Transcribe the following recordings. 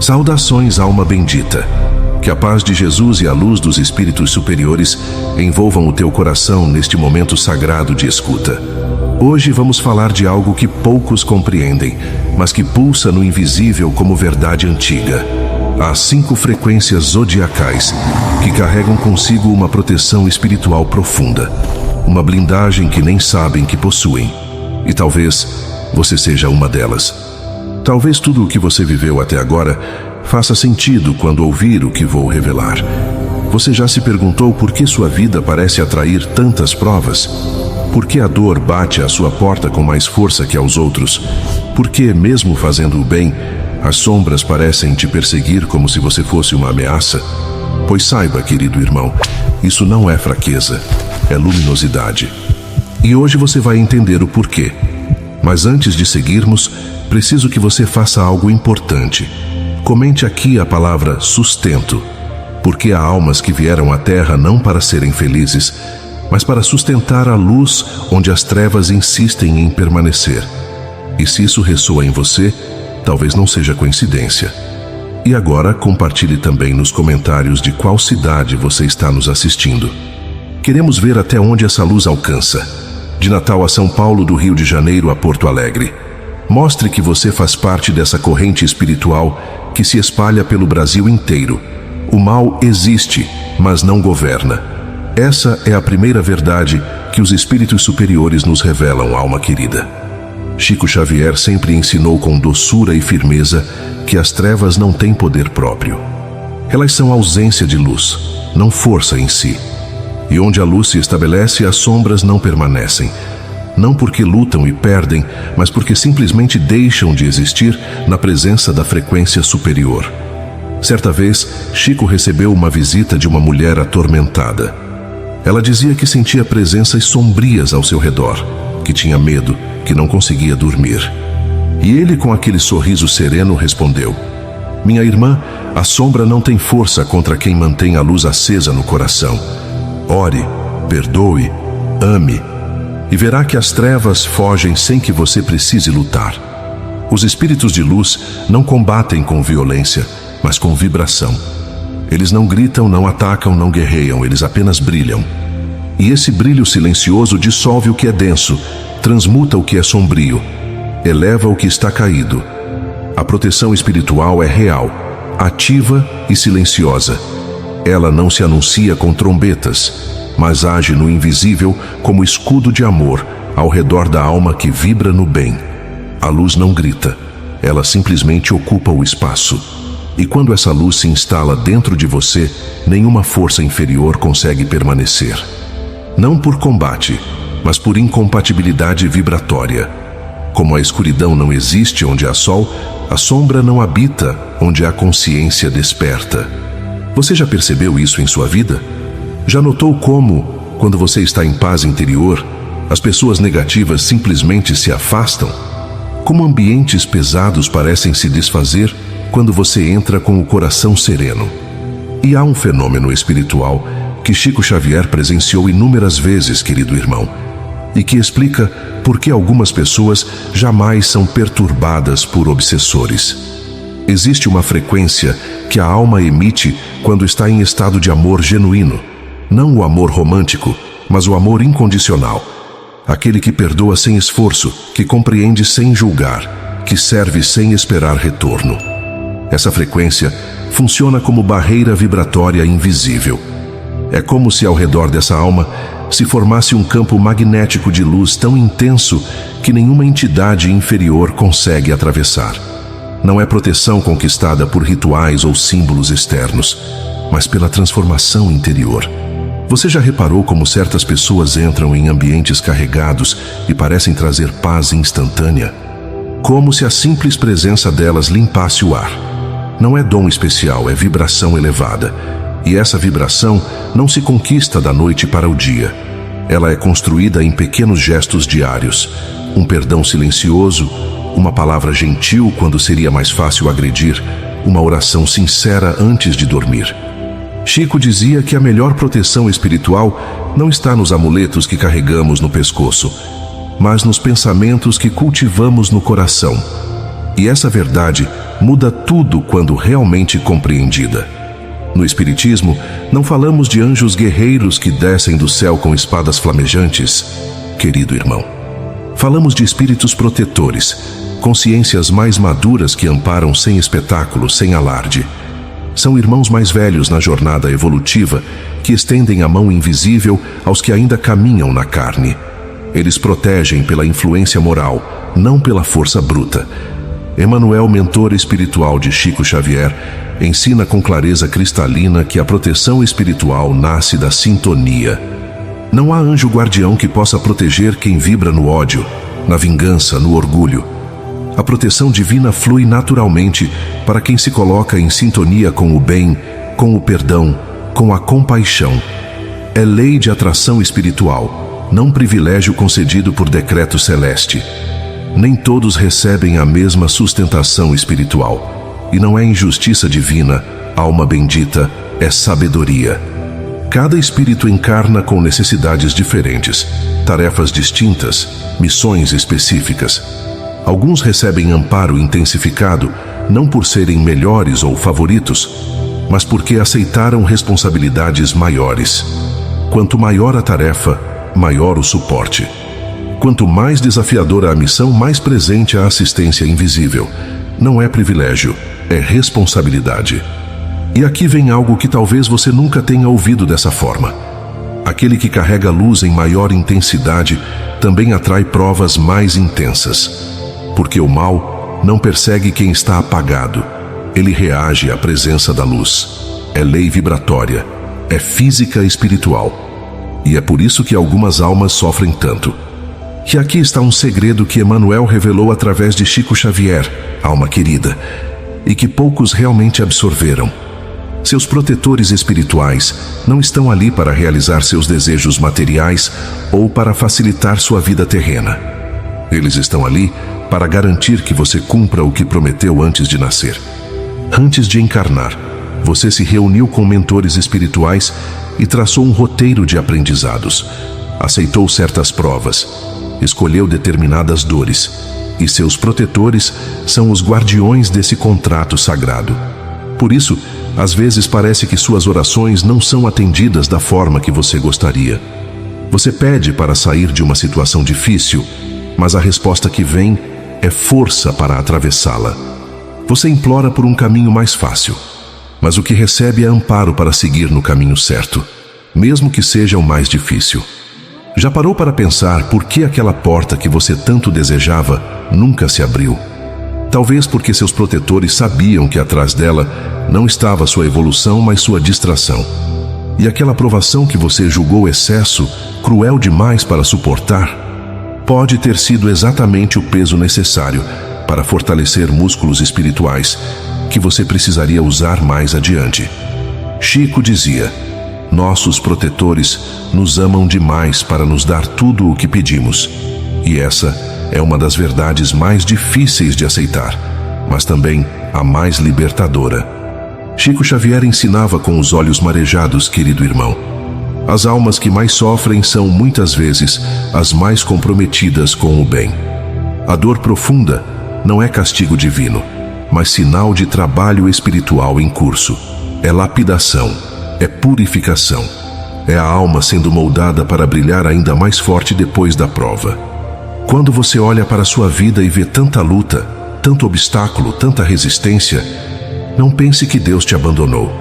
Saudações, alma bendita. Que a paz de Jesus e a luz dos espíritos superiores envolvam o teu coração neste momento sagrado de escuta. Hoje vamos falar de algo que poucos compreendem, mas que pulsa no invisível como verdade antiga. As 5 frequências zodiacais que carregam consigo uma proteção espiritual profunda, uma blindagem que nem sabem que possuem. E talvez você seja uma delas. Talvez tudo o que você viveu até agora faça sentido quando ouvir o que vou revelar. Você já se perguntou por que sua vida parece atrair tantas provas? Por que a dor bate à sua porta com mais força que aos outros? Por que, mesmo fazendo o bem, as sombras parecem te perseguir como se você fosse uma ameaça? Pois saiba, querido irmão, isso não é fraqueza, é luminosidade. E hoje você vai entender o porquê. Mas antes de seguirmos, preciso que você faça algo importante. Comente aqui a palavra sustento, porque há almas que vieram à Terra não para serem felizes, mas para sustentar a luz onde as trevas insistem em permanecer. E se isso ressoa em você, talvez não seja coincidência. E agora compartilhe também nos comentários de qual cidade você está nos assistindo. Queremos ver até onde essa luz alcança. De Natal a São Paulo, do Rio de Janeiro a Porto Alegre. Mostre que você faz parte dessa corrente espiritual que se espalha pelo Brasil inteiro. O mal existe, mas não governa. Essa é a primeira verdade que os espíritos superiores nos revelam, alma querida. Chico Xavier sempre ensinou com doçura e firmeza que as trevas não têm poder próprio. Elas são ausência de luz, não força em si. E onde a luz se estabelece, as sombras não permanecem. Não porque lutam e perdem, mas porque simplesmente deixam de existir na presença da frequência superior. Certa vez, Chico recebeu uma visita de uma mulher atormentada. Ela dizia que sentia presenças sombrias ao seu redor, que tinha medo, que não conseguia dormir. E ele, com aquele sorriso sereno, respondeu: "Minha irmã, a sombra não tem força contra quem mantém a luz acesa no coração. Ore, perdoe, ame, e verá que as trevas fogem sem que você precise lutar." Os espíritos de luz não combatem com violência, mas com vibração. Eles não gritam, não atacam, não guerreiam, eles apenas brilham. E esse brilho silencioso dissolve o que é denso, transmuta o que é sombrio, eleva o que está caído. A proteção espiritual é real, ativa e silenciosa. Ela não se anuncia com trombetas, mas age no invisível como escudo de amor ao redor da alma que vibra no bem. A luz não grita, ela simplesmente ocupa o espaço. E quando essa luz se instala dentro de você, nenhuma força inferior consegue permanecer. Não por combate, mas por incompatibilidade vibratória. Como a escuridão não existe onde há sol, a sombra não habita onde há consciência desperta. Você já percebeu isso em sua vida? Já notou como, quando você está em paz interior, as pessoas negativas simplesmente se afastam? Como ambientes pesados parecem se desfazer quando você entra com o coração sereno? E há um fenômeno espiritual que Chico Xavier presenciou inúmeras vezes, querido irmão, e que explica por que algumas pessoas jamais são perturbadas por obsessores. Existe uma frequência que a alma emite quando está em estado de amor genuíno. Não o amor romântico, mas o amor incondicional. Aquele que perdoa sem esforço, que compreende sem julgar, que serve sem esperar retorno. Essa frequência funciona como barreira vibratória invisível. É como se ao redor dessa alma se formasse um campo magnético de luz tão intenso que nenhuma entidade inferior consegue atravessar. Não é proteção conquistada por rituais ou símbolos externos, mas pela transformação interior. Você já reparou como certas pessoas entram em ambientes carregados e parecem trazer paz instantânea? Como se a simples presença delas limpasse o ar. Não é dom especial, é vibração elevada. E essa vibração não se conquista da noite para o dia. Ela é construída em pequenos gestos diários. Um perdão silencioso, uma palavra gentil quando seria mais fácil agredir, uma oração sincera antes de dormir. Chico dizia que a melhor proteção espiritual não está nos amuletos que carregamos no pescoço, mas nos pensamentos que cultivamos no coração. E essa verdade muda tudo quando realmente compreendida. No Espiritismo, não falamos de anjos guerreiros que descem do céu com espadas flamejantes, querido irmão. Falamos de espíritos protetores, consciências mais maduras que amparam sem espetáculo, sem alarde. São irmãos mais velhos na jornada evolutiva que estendem a mão invisível aos que ainda caminham na carne. Eles protegem pela influência moral, não pela força bruta. Emmanuel, mentor espiritual de Chico Xavier, ensina com clareza cristalina que a proteção espiritual nasce da sintonia. Não há anjo guardião que possa proteger quem vibra no ódio, na vingança, no orgulho. A proteção divina flui naturalmente para quem se coloca em sintonia com o bem, com o perdão, com a compaixão. É lei de atração espiritual, não privilégio concedido por decreto celeste. Nem todos recebem a mesma sustentação espiritual. E não é injustiça divina, alma bendita, é sabedoria. Cada espírito encarna com necessidades diferentes, tarefas distintas, missões específicas. Alguns recebem amparo intensificado, não por serem melhores ou favoritos, mas porque aceitaram responsabilidades maiores. Quanto maior a tarefa, maior o suporte. Quanto mais desafiadora a missão, mais presente a assistência invisível. Não é privilégio, é responsabilidade. E aqui vem algo que talvez você nunca tenha ouvido dessa forma. Aquele que carrega a luz em maior intensidade também atrai provas mais intensas. Porque o mal não persegue quem está apagado. Ele reage à presença da luz. É lei vibratória, é física espiritual. E é por isso que algumas almas sofrem tanto. E aqui está um segredo que Emmanuel revelou através de Chico Xavier, alma querida, e que poucos realmente absorveram. Seus protetores espirituais não estão ali para realizar seus desejos materiais ou para facilitar sua vida terrena. Eles estão ali para garantir que você cumpra o que prometeu antes de nascer. Antes de encarnar, você se reuniu com mentores espirituais e traçou um roteiro de aprendizados. Aceitou certas provas, escolheu determinadas dores, e seus protetores são os guardiões desse contrato sagrado. Por isso, às vezes parece que suas orações não são atendidas da forma que você gostaria. Você pede para sair de uma situação difícil, mas a resposta que vem é força para atravessá-la. Você implora por um caminho mais fácil, mas o que recebe é amparo para seguir no caminho certo, mesmo que seja o mais difícil. Já parou para pensar por que aquela porta que você tanto desejava nunca se abriu? Talvez porque seus protetores sabiam que atrás dela não estava sua evolução, mas sua distração. E aquela provação que você julgou excesso, cruel demais para suportar, pode ter sido exatamente o peso necessário para fortalecer músculos espirituais que você precisaria usar mais adiante. Chico dizia: nossos protetores nos amam demais para nos dar tudo o que pedimos. E essa é uma das verdades mais difíceis de aceitar, mas também a mais libertadora. Chico Xavier ensinava com os olhos marejados, querido irmão. As almas que mais sofrem são, muitas vezes, as mais comprometidas com o bem. A dor profunda não é castigo divino, mas sinal de trabalho espiritual em curso. É lapidação, é purificação. É a alma sendo moldada para brilhar ainda mais forte depois da prova. Quando você olha para a sua vida e vê tanta luta, tanto obstáculo, tanta resistência, não pense que Deus te abandonou.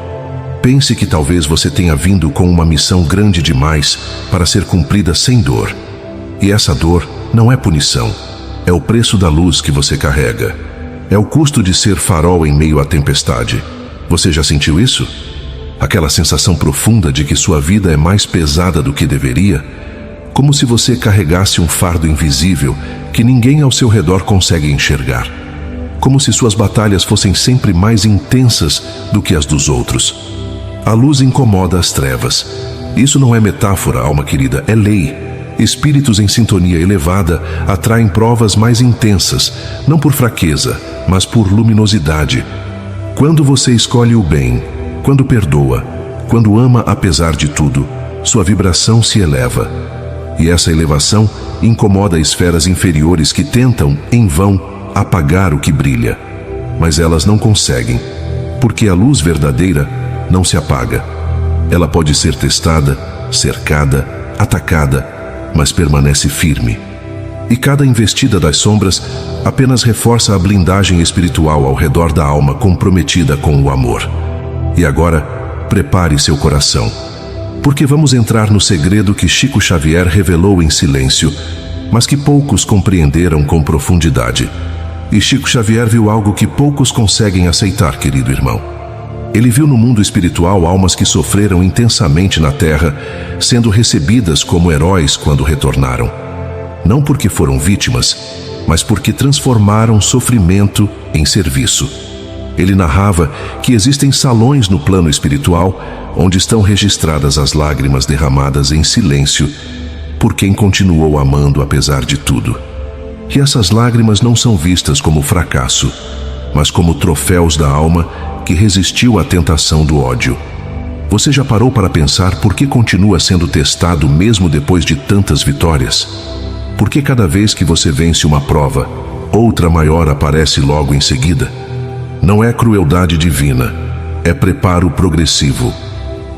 Pense que talvez você tenha vindo com uma missão grande demais para ser cumprida sem dor. E essa dor não é punição, é o preço da luz que você carrega. É o custo de ser farol em meio à tempestade. Você já sentiu isso? Aquela sensação profunda de que sua vida é mais pesada do que deveria, como se você carregasse um fardo invisível que ninguém ao seu redor consegue enxergar. Como se suas batalhas fossem sempre mais intensas do que as dos outros. A luz incomoda as trevas. Isso não é metáfora, alma querida, é lei. Espíritos em sintonia elevada atraem provas mais intensas, não por fraqueza, mas por luminosidade. Quando você escolhe o bem, quando perdoa, quando ama apesar de tudo, sua vibração se eleva. E essa elevação incomoda esferas inferiores que tentam, em vão, apagar o que brilha. mas elas não conseguem, porque a luz verdadeira não se apaga. Ela pode ser testada, cercada, atacada, mas permanece firme. E cada investida das sombras apenas reforça a blindagem espiritual ao redor da alma comprometida com o amor. E agora, prepare seu coração, porque vamos entrar no segredo que Chico Xavier revelou em silêncio, mas que poucos compreenderam com profundidade. E Chico Xavier viu algo que poucos conseguem aceitar, querido irmão. Ele viu no mundo espiritual almas que sofreram intensamente na terra, sendo recebidas como heróis quando retornaram. Não porque foram vítimas, mas porque transformaram sofrimento em serviço. Ele narrava que existem salões no plano espiritual onde estão registradas as lágrimas derramadas em silêncio por quem continuou amando apesar de tudo. E essas lágrimas não são vistas como fracasso, mas como troféus da alma que resistiu à tentação do ódio. Você já parou para pensar por que continua sendo testado mesmo depois de tantas vitórias? Por que cada vez que você vence uma prova, outra maior aparece logo em seguida? Não é crueldade divina, é preparo progressivo.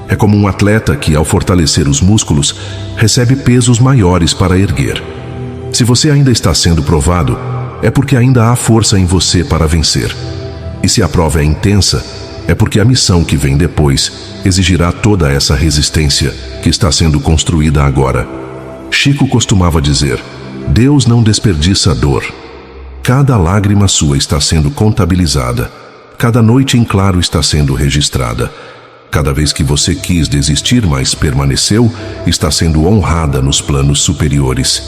É como um atleta que, ao fortalecer os músculos, recebe pesos maiores para erguer. Se você ainda está sendo provado, é porque ainda há força em você para vencer. E se a prova é intensa, é porque a missão que vem depois exigirá toda essa resistência que está sendo construída agora. Chico costumava dizer: Deus não desperdiça dor. Cada lágrima sua está sendo contabilizada. Cada noite em claro está sendo registrada. Cada vez que você quis desistir, mas permaneceu, está sendo honrada nos planos superiores.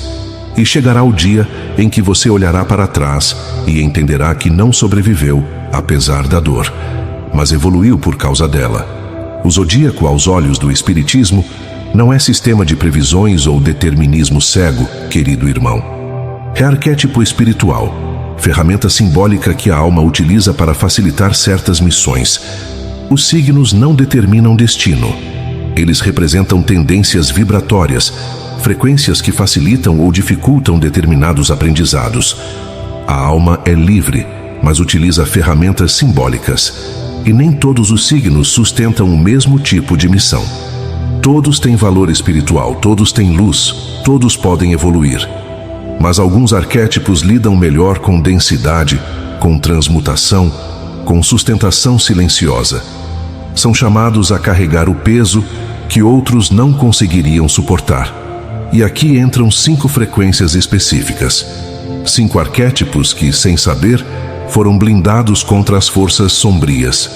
E chegará o dia em que você olhará para trás e entenderá que não sobreviveu, apesar da dor, mas evoluiu por causa dela. O zodíaco, aos olhos do Espiritismo, não é sistema de previsões ou determinismo cego, querido irmão. É arquétipo espiritual, ferramenta simbólica que a alma utiliza para facilitar certas missões. Os signos não determinam destino. Eles representam tendências vibratórias, frequências que facilitam ou dificultam determinados aprendizados. A alma é livre, mas utiliza ferramentas simbólicas. E nem todos os signos sustentam o mesmo tipo de missão. Todos têm valor espiritual, todos têm luz, todos podem evoluir. Mas alguns arquétipos lidam melhor com densidade, com transmutação, com sustentação silenciosa. São chamados a carregar o peso que outros não conseguiriam suportar. E aqui entram 5 frequências específicas. 5 arquétipos que, sem saber, foram blindados contra as forças sombrias.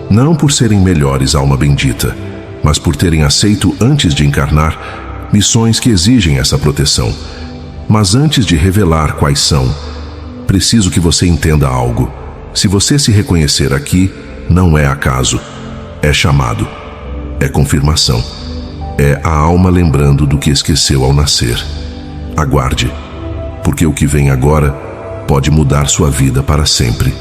Não por serem melhores, alma bendita, mas por terem aceito antes de encarnar missões que exigem essa proteção. Mas antes de revelar quais são, preciso que você entenda algo. Se você se reconhecer aqui, não é acaso. É chamado. É confirmação. É a alma lembrando do que esqueceu ao nascer. Aguarde, porque o que vem agora pode mudar sua vida para sempre.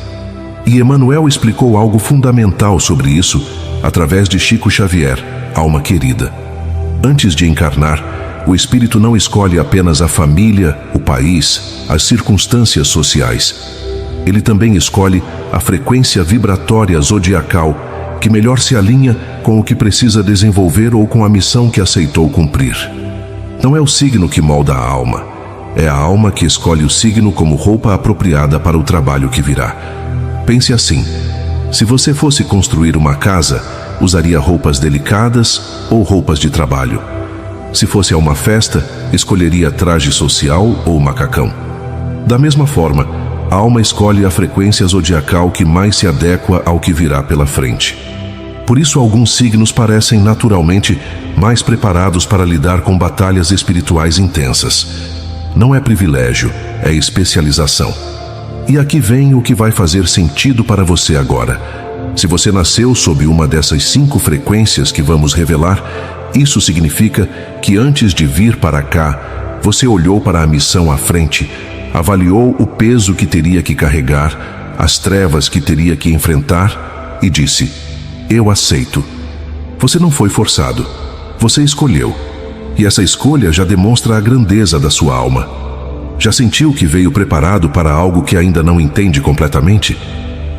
E Emmanuel explicou algo fundamental sobre isso através de Chico Xavier, alma querida. Antes de encarnar, o espírito não escolhe apenas a família, o país, as circunstâncias sociais. Ele também escolhe a frequência vibratória zodiacal que melhor se alinha com o que precisa desenvolver ou com a missão que aceitou cumprir. Não é o signo que molda a alma, é a alma que escolhe o signo como roupa apropriada para o trabalho que virá. Pense assim: se você fosse construir uma casa, usaria roupas delicadas ou roupas de trabalho? Se fosse a uma festa, escolheria traje social ou macacão? Da mesma forma, a alma escolhe a frequência zodiacal que mais se adequa ao que virá pela frente. Por isso, alguns signos parecem naturalmente mais preparados para lidar com batalhas espirituais intensas. Não é privilégio, é especialização. E aqui vem o que vai fazer sentido para você agora. Se você nasceu sob uma dessas 5 frequências que vamos revelar, isso significa que antes de vir para cá, você olhou para a missão à frente, avaliou o peso que teria que carregar, as trevas que teria que enfrentar e disse: eu aceito. Você não foi forçado, você escolheu. E essa escolha já demonstra a grandeza da sua alma. Já sentiu que veio preparado para algo que ainda não entende completamente?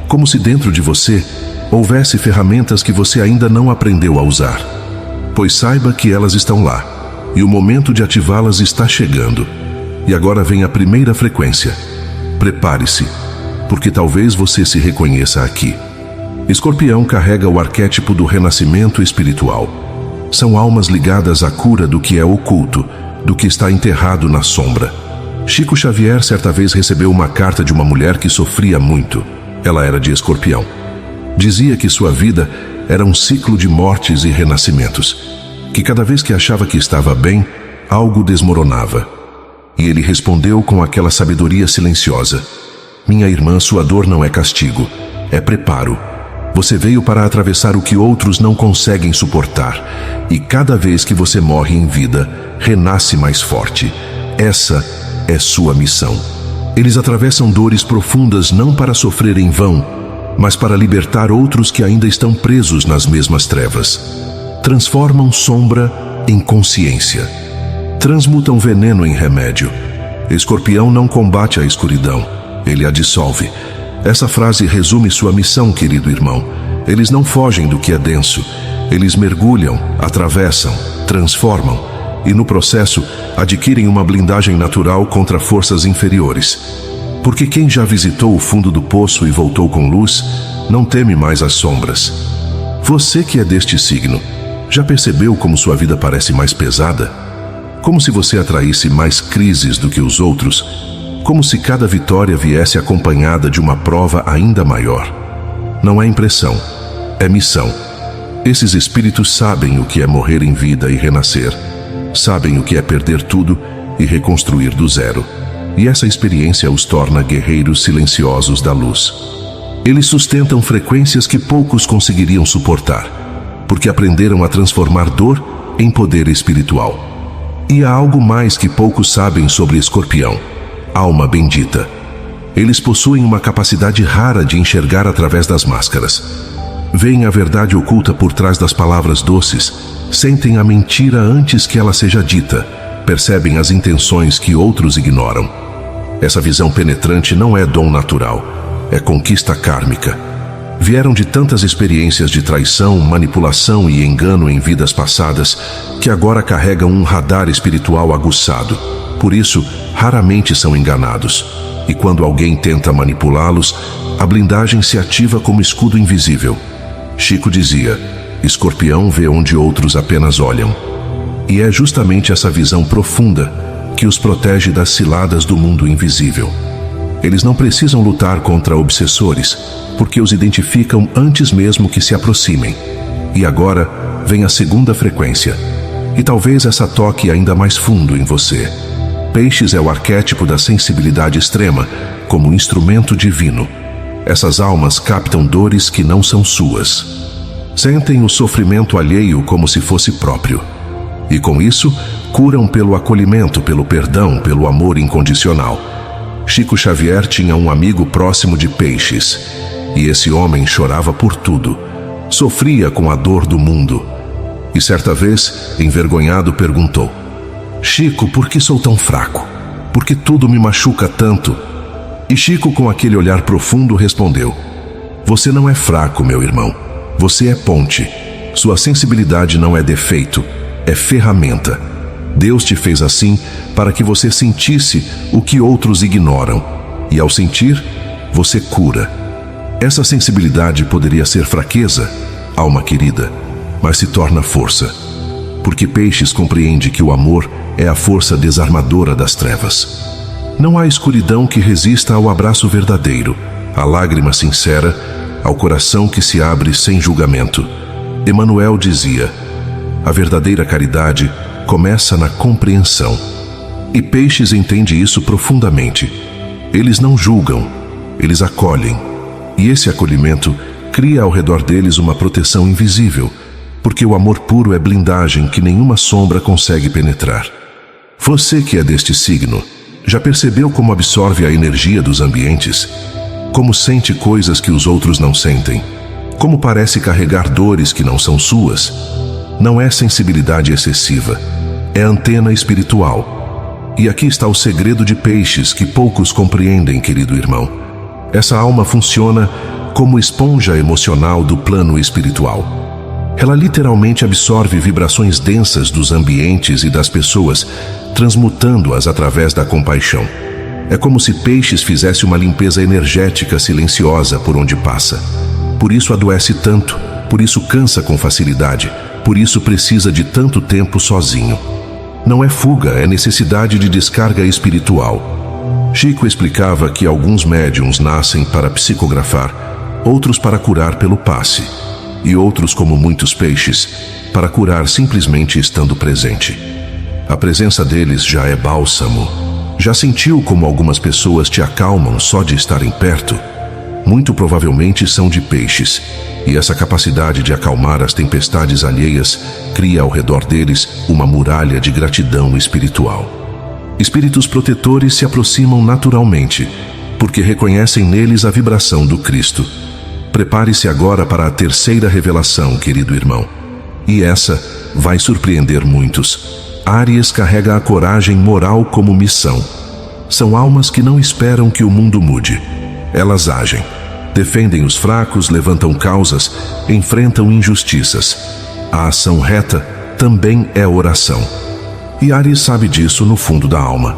como se dentro de você houvesse ferramentas que você ainda não aprendeu a usar. Pois saiba que elas estão lá, e o momento de ativá-las está chegando. E agora vem a primeira frequência. Prepare-se, porque talvez você se reconheça aqui. Escorpião carrega o arquétipo do renascimento espiritual. São almas ligadas à cura do que é oculto, do que está enterrado na sombra. Chico Xavier certa vez recebeu uma carta de uma mulher que sofria muito. Ela era de Escorpião. Dizia que sua vida era um ciclo de mortes e renascimentos, que cada vez que achava que estava bem, algo desmoronava. E ele respondeu com aquela sabedoria silenciosa: minha irmã, sua dor não é castigo, é preparo. Você veio para atravessar o que outros não conseguem suportar, e cada vez que você morre em vida, renasce mais forte. Essa é sua missão. Eles atravessam dores profundas não para sofrer em vão, mas para libertar outros que ainda estão presos nas mesmas trevas. Transformam sombra em consciência. Transmutam veneno em remédio. Escorpião não combate a escuridão, ele a dissolve. Essa frase resume sua missão, querido irmão. Eles não fogem do que é denso. Eles mergulham, atravessam, transformam e, no processo, adquirem uma blindagem natural contra forças inferiores. Porque quem já visitou o fundo do poço e voltou com luz, não teme mais as sombras. Você que é deste signo, já percebeu como sua vida parece mais pesada? Como se você atraísse mais crises do que os outros? Como se cada vitória viesse acompanhada de uma prova ainda maior? Não é impressão, é missão. Esses espíritos sabem o que é morrer em vida e renascer. Sabem o que é perder tudo e reconstruir do zero. E essa experiência os torna guerreiros silenciosos da luz. Eles sustentam frequências que poucos conseguiriam suportar, porque aprenderam a transformar dor em poder espiritual. E há algo mais que poucos sabem sobre Escorpião: alma bendita. Eles possuem uma capacidade rara de enxergar através das máscaras. Veem a verdade oculta por trás das palavras doces, sentem a mentira antes que ela seja dita, percebem as intenções que outros ignoram. Essa visão penetrante não é dom natural, é conquista kármica. Vieram de tantas experiências de traição, manipulação e engano em vidas passadas, que agora carregam um radar espiritual aguçado. Por isso, raramente são enganados. E quando alguém tenta manipulá-los, a blindagem se ativa como escudo invisível. Chico dizia: Escorpião vê onde outros apenas olham. E é justamente essa visão profunda que os protege das ciladas do mundo invisível. Eles não precisam lutar contra obsessores, porque os identificam antes mesmo que se aproximem. E agora vem a segunda frequência. E talvez essa toque ainda mais fundo em você. Peixes é o arquétipo da sensibilidade extrema, como instrumento divino. Essas almas captam dores que não são suas. Sentem o sofrimento alheio como se fosse próprio. E com isso, curam pelo acolhimento, pelo perdão, pelo amor incondicional. Chico Xavier tinha um amigo próximo de Peixes, e esse homem chorava por tudo, sofria com a dor do mundo. E certa vez, envergonhado, perguntou: Chico, por que sou tão fraco? Por que tudo me machuca tanto? E Chico, com aquele olhar profundo, respondeu: Você não é fraco, meu irmão. Você é ponte. Sua sensibilidade não é defeito, é ferramenta. Deus te fez assim para que você sentisse o que outros ignoram. E ao sentir, você cura. Essa sensibilidade poderia ser fraqueza, alma querida, mas se torna força. Porque Peixes compreende que o amor é a força desarmadora das trevas. Não há escuridão que resista ao abraço verdadeiro, à lágrima sincera, ao coração que se abre sem julgamento. Emmanuel dizia: a verdadeira caridade começa na compreensão. E Peixes entende isso profundamente. Eles não julgam, eles acolhem. E esse acolhimento cria ao redor deles uma proteção invisível, porque o amor puro é blindagem que nenhuma sombra consegue penetrar. Você que é deste signo, já percebeu como absorve a energia dos ambientes? Como sente coisas que os outros não sentem? Como parece carregar dores que não são suas? Não é sensibilidade excessiva, é antena espiritual. E aqui está o segredo de Peixes que poucos compreendem, querido irmão. Essa alma funciona como esponja emocional do plano espiritual. Ela literalmente absorve vibrações densas dos ambientes e das pessoas, transmutando-as através da compaixão. É como se peixes fizesse uma limpeza energética silenciosa por onde passa. Por isso adoece tanto, por isso cansa com facilidade, por isso precisa de tanto tempo sozinho. Não é fuga, é necessidade de descarga espiritual. Chico explicava que alguns médiuns nascem para psicografar, outros para curar pelo passe, e outros, como muitos peixes, para curar simplesmente estando presente. A presença deles já é bálsamo. Já sentiu como algumas pessoas te acalmam só de estarem perto? Muito provavelmente são de peixes, e essa capacidade de acalmar as tempestades alheias cria ao redor deles uma muralha de gratidão espiritual. Espíritos protetores se aproximam naturalmente, porque reconhecem neles a vibração do Cristo. Prepare-se agora para a terceira revelação, querido irmão. E essa vai surpreender muitos. Áries carrega a coragem moral como missão. São almas que não esperam que o mundo mude. Elas agem, defendem os fracos, levantam causas, enfrentam injustiças. A ação reta também é oração. E Áries sabe disso no fundo da alma.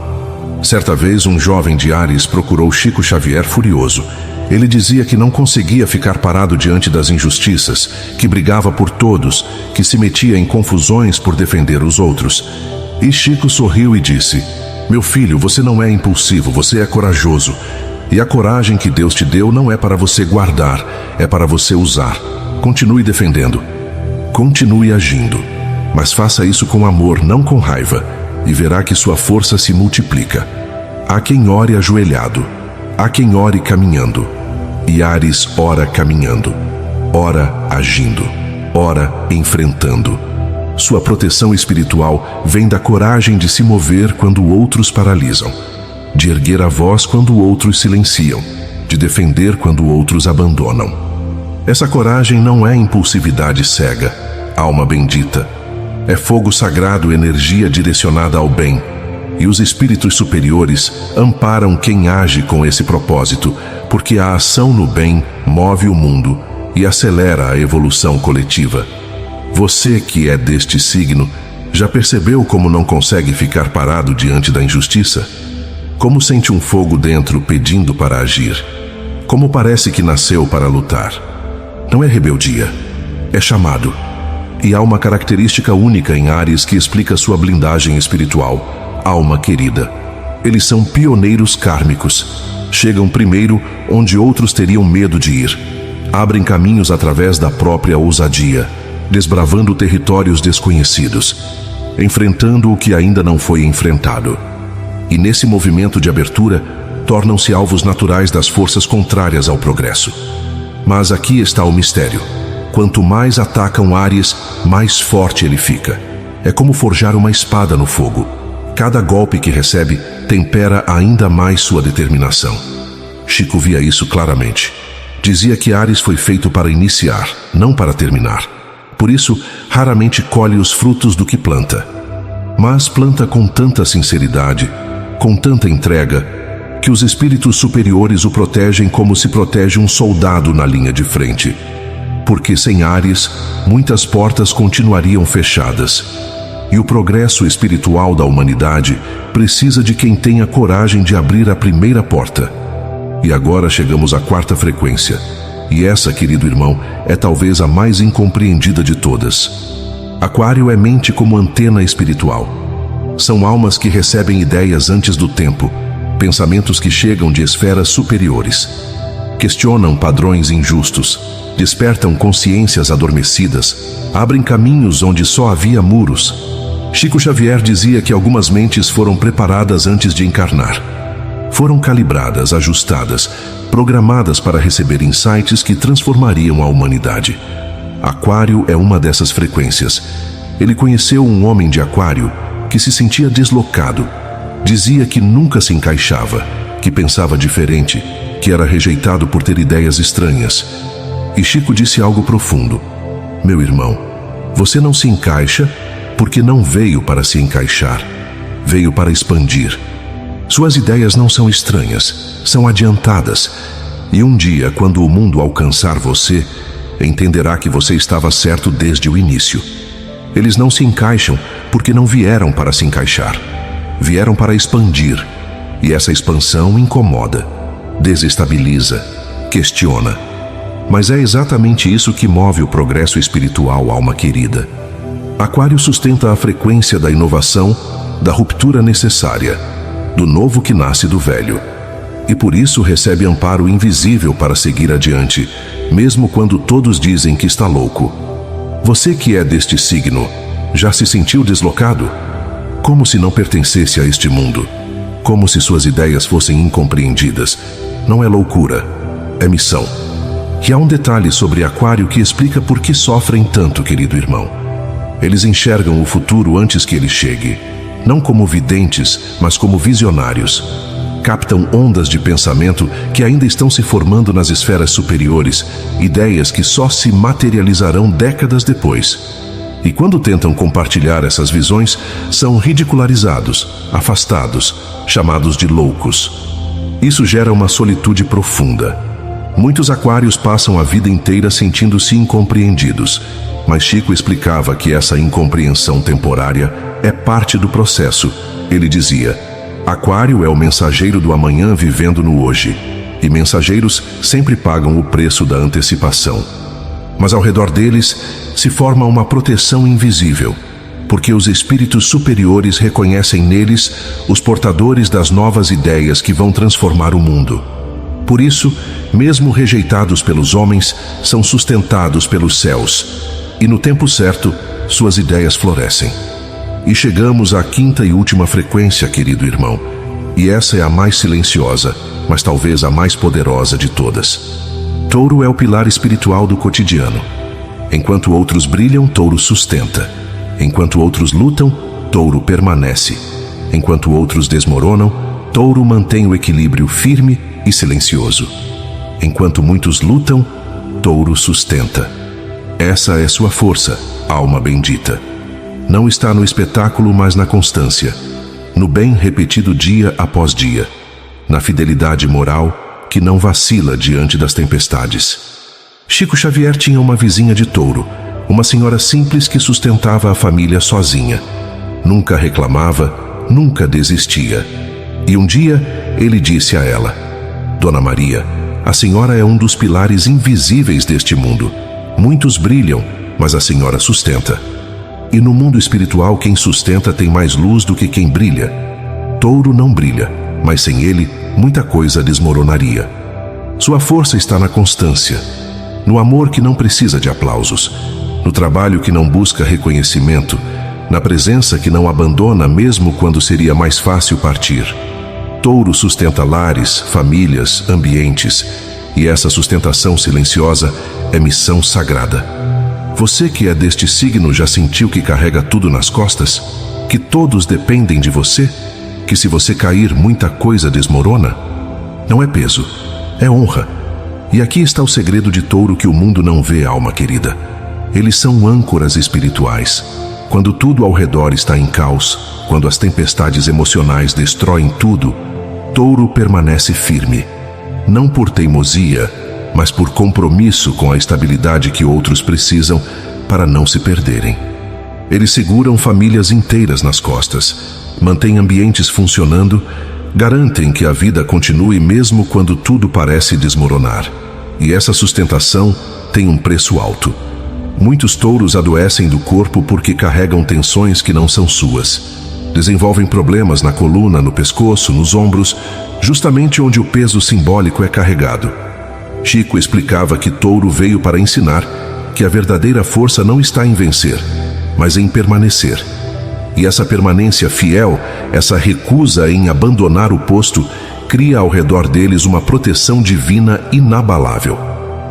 Certa vez, um jovem de Áries procurou Chico Xavier furioso. Ele dizia que não conseguia ficar parado diante das injustiças, que brigava por todos, que se metia em confusões por defender os outros. E Chico sorriu e disse: "Meu filho, você não é impulsivo, você é corajoso. E a coragem que Deus te deu não é para você guardar, é para você usar. Continue defendendo. Continue agindo. Mas faça isso com amor, não com raiva, e verá que sua força se multiplica. Há quem ore ajoelhado, há quem ore caminhando. E Áries ora caminhando, ora agindo, ora enfrentando. Sua proteção espiritual vem da coragem de se mover quando outros paralisam, de erguer a voz quando outros silenciam, de defender quando outros abandonam. Essa coragem não é impulsividade cega, alma bendita. É fogo sagrado, energia direcionada ao bem. E os espíritos superiores amparam quem age com esse propósito, porque a ação no bem move o mundo e acelera a evolução coletiva. Você que é deste signo, já percebeu como não consegue ficar parado diante da injustiça? Como sente um fogo dentro pedindo para agir? Como parece que nasceu para lutar? Não é rebeldia, é chamado. E há uma característica única em Áries que explica sua blindagem espiritual: alma querida. Eles são pioneiros kármicos. Chegam primeiro onde outros teriam medo de ir. Abrem caminhos através da própria ousadia, desbravando territórios desconhecidos, enfrentando o que ainda não foi enfrentado. E nesse movimento de abertura, tornam-se alvos naturais das forças contrárias ao progresso. Mas aqui está o mistério. Quanto mais atacam Áries, mais forte ele fica. É como forjar uma espada no fogo. Cada golpe que recebe tempera ainda mais sua determinação. Chico via isso claramente. Dizia que Áries foi feito para iniciar, não para terminar. Por isso, raramente colhe os frutos do que planta. Mas planta com tanta sinceridade, com tanta entrega, que os espíritos superiores o protegem como se protege um soldado na linha de frente. Porque sem Áries, muitas portas continuariam fechadas. E o progresso espiritual da humanidade precisa de quem tenha coragem de abrir a primeira porta. E agora chegamos à quarta frequência. E essa, querido irmão, é talvez a mais incompreendida de todas. Aquário é mente como antena espiritual. São almas que recebem ideias antes do tempo, pensamentos que chegam de esferas superiores. Questionam padrões injustos, despertam consciências adormecidas, abrem caminhos onde só havia muros. Chico Xavier dizia que algumas mentes foram preparadas antes de encarnar. Foram calibradas, ajustadas, programadas para receber insights que transformariam a humanidade. Aquário é uma dessas frequências. Ele conheceu um homem de Aquário que se sentia deslocado. Dizia que nunca se encaixava, que pensava diferente, que era rejeitado por ter ideias estranhas. E Chico disse algo profundo: "Meu irmão, você não se encaixa porque não veio para se encaixar, veio para expandir. Suas ideias não são estranhas, são adiantadas. E um dia, quando o mundo alcançar você, entenderá que você estava certo desde o início. Eles não se encaixam porque não vieram para se encaixar. Vieram para expandir. E essa expansão incomoda, desestabiliza, questiona. Mas é exatamente isso que move o progresso espiritual, alma querida. Aquário sustenta a frequência da inovação, da ruptura necessária, do novo que nasce do velho. E por isso recebe amparo invisível para seguir adiante, mesmo quando todos dizem que está louco. Você que é deste signo, já se sentiu deslocado? Como se não pertencesse a este mundo? Como se suas ideias fossem incompreendidas? Não é loucura, é missão. E há um detalhe sobre Aquário que explica por que sofrem tanto, querido irmão. Eles enxergam o futuro antes que ele chegue, não como videntes, mas como visionários. Captam ondas de pensamento que ainda estão se formando nas esferas superiores, ideias que só se materializarão décadas depois. E quando tentam compartilhar essas visões, são ridicularizados, afastados, chamados de loucos. Isso gera uma solitude profunda. Muitos aquários passam a vida inteira sentindo-se incompreendidos, mas Chico explicava que essa incompreensão temporária é parte do processo. Ele dizia: Aquário é o mensageiro do amanhã vivendo no hoje, e mensageiros sempre pagam o preço da antecipação. Mas ao redor deles se forma uma proteção invisível, porque os espíritos superiores reconhecem neles os portadores das novas ideias que vão transformar o mundo. Por isso, mesmo rejeitados pelos homens, são sustentados pelos céus, e no tempo certo, suas ideias florescem. E chegamos à quinta e última frequência, querido irmão, e essa é a mais silenciosa, mas talvez a mais poderosa de todas. Touro é o pilar espiritual do cotidiano. Enquanto outros brilham, Touro sustenta. Enquanto outros lutam, Touro permanece. Enquanto outros desmoronam, Touro mantém o equilíbrio firme e silencioso. Enquanto muitos lutam, Touro sustenta. Essa é sua força, alma bendita. Não está no espetáculo, mas na constância. No bem repetido dia após dia. Na fidelidade moral que não vacila diante das tempestades. Chico Xavier tinha uma vizinha de Touro, uma senhora simples que sustentava a família sozinha. Nunca reclamava, nunca desistia. E um dia ele disse a ela: Dona Maria, a senhora é um dos pilares invisíveis deste mundo. Muitos brilham, mas a senhora sustenta. E no mundo espiritual quem sustenta tem mais luz do que quem brilha. Touro não brilha, mas sem ele muita coisa desmoronaria. Sua força está na constância, no amor que não precisa de aplausos, no trabalho que não busca reconhecimento, na presença que não abandona mesmo quando seria mais fácil partir. Touro sustenta lares, famílias, ambientes, e essa sustentação silenciosa é missão sagrada. Você que é deste signo já sentiu que carrega tudo nas costas? Que todos dependem de você? Que se você cair, muita coisa desmorona? Não é peso, é honra. E aqui está o segredo de Touro que o mundo não vê, alma querida. Eles são âncoras espirituais. Quando tudo ao redor está em caos, quando as tempestades emocionais destroem tudo, Touro permanece firme. Não por teimosia, mas por compromisso com a estabilidade que outros precisam para não se perderem. Eles seguram famílias inteiras nas costas, mantêm ambientes funcionando, garantem que a vida continue mesmo quando tudo parece desmoronar. E essa sustentação tem um preço alto. Muitos touros adoecem do corpo porque carregam tensões que não são suas. Desenvolvem problemas na coluna, no pescoço, nos ombros, justamente onde o peso simbólico é carregado. Chico explicava que Touro veio para ensinar que a verdadeira força não está em vencer, mas em permanecer. E essa permanência fiel, essa recusa em abandonar o posto, cria ao redor deles uma proteção divina inabalável.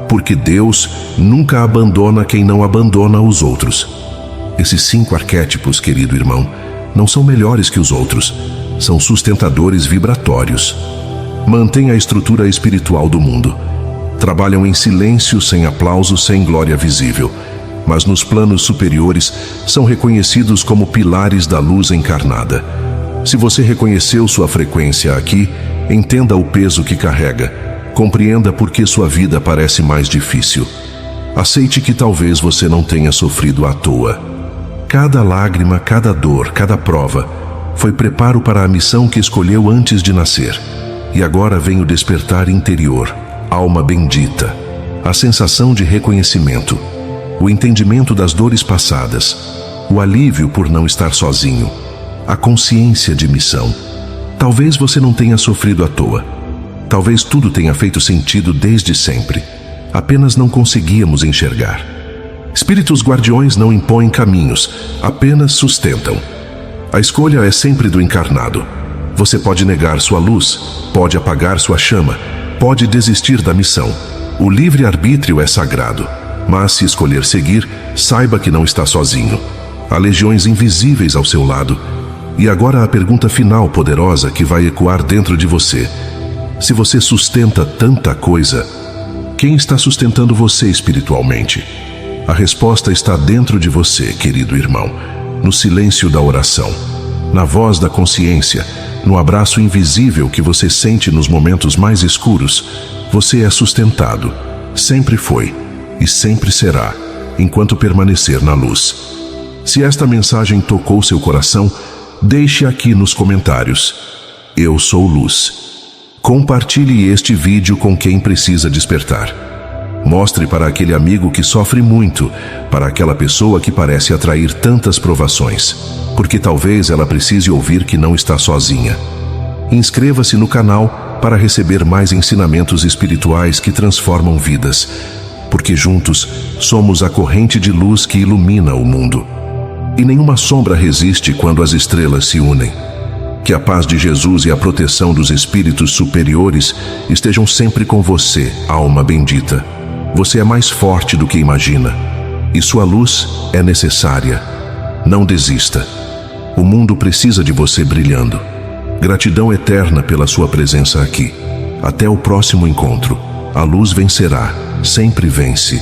Porque Deus nunca abandona quem não abandona os outros. Esses 5 arquétipos, querido irmão, não são melhores que os outros, são sustentadores vibratórios. Mantêm a estrutura espiritual do mundo. Trabalham em silêncio, sem aplauso, sem glória visível. Mas nos planos superiores são reconhecidos como pilares da luz encarnada. Se você reconheceu sua frequência aqui, entenda o peso que carrega, Compreenda por que sua vida parece mais difícil. Aceite que talvez você não tenha sofrido à toa. Cada lágrima, cada dor, cada prova foi preparo para a missão que escolheu antes de nascer. E agora vem o despertar interior, alma bendita, a sensação de reconhecimento, o entendimento das dores passadas, o alívio por não estar sozinho, a consciência de missão. Talvez você não tenha sofrido à toa. Talvez tudo tenha feito sentido desde sempre. Apenas não conseguíamos enxergar. Espíritos guardiões não impõem caminhos, apenas sustentam. A escolha é sempre do encarnado. Você pode negar sua luz, pode apagar sua chama, pode desistir da missão. O livre-arbítrio é sagrado, mas se escolher seguir, saiba que não está sozinho. Há legiões invisíveis ao seu lado. E agora a pergunta final poderosa que vai ecoar dentro de você. Se você sustenta tanta coisa, quem está sustentando você espiritualmente? A resposta está dentro de você, querido irmão, no silêncio da oração, na voz da consciência, no abraço invisível que você sente nos momentos mais escuros. Você é sustentado, sempre foi e sempre será, enquanto permanecer na luz. Se esta mensagem tocou seu coração, deixe aqui nos comentários: eu sou luz. Compartilhe este vídeo com quem precisa despertar. Mostre para aquele amigo que sofre muito, para aquela pessoa que parece atrair tantas provações, porque talvez ela precise ouvir que não está sozinha. Inscreva-se no canal para receber mais ensinamentos espirituais que transformam vidas, porque juntos somos a corrente de luz que ilumina o mundo. E nenhuma sombra resiste quando as estrelas se unem. Que a paz de Jesus e a proteção dos espíritos superiores estejam sempre com você, alma bendita. Você é mais forte do que imagina, e sua luz é necessária. Não desista. O mundo precisa de você brilhando. Gratidão eterna pela sua presença aqui. Até o próximo encontro. A luz vencerá, sempre vence.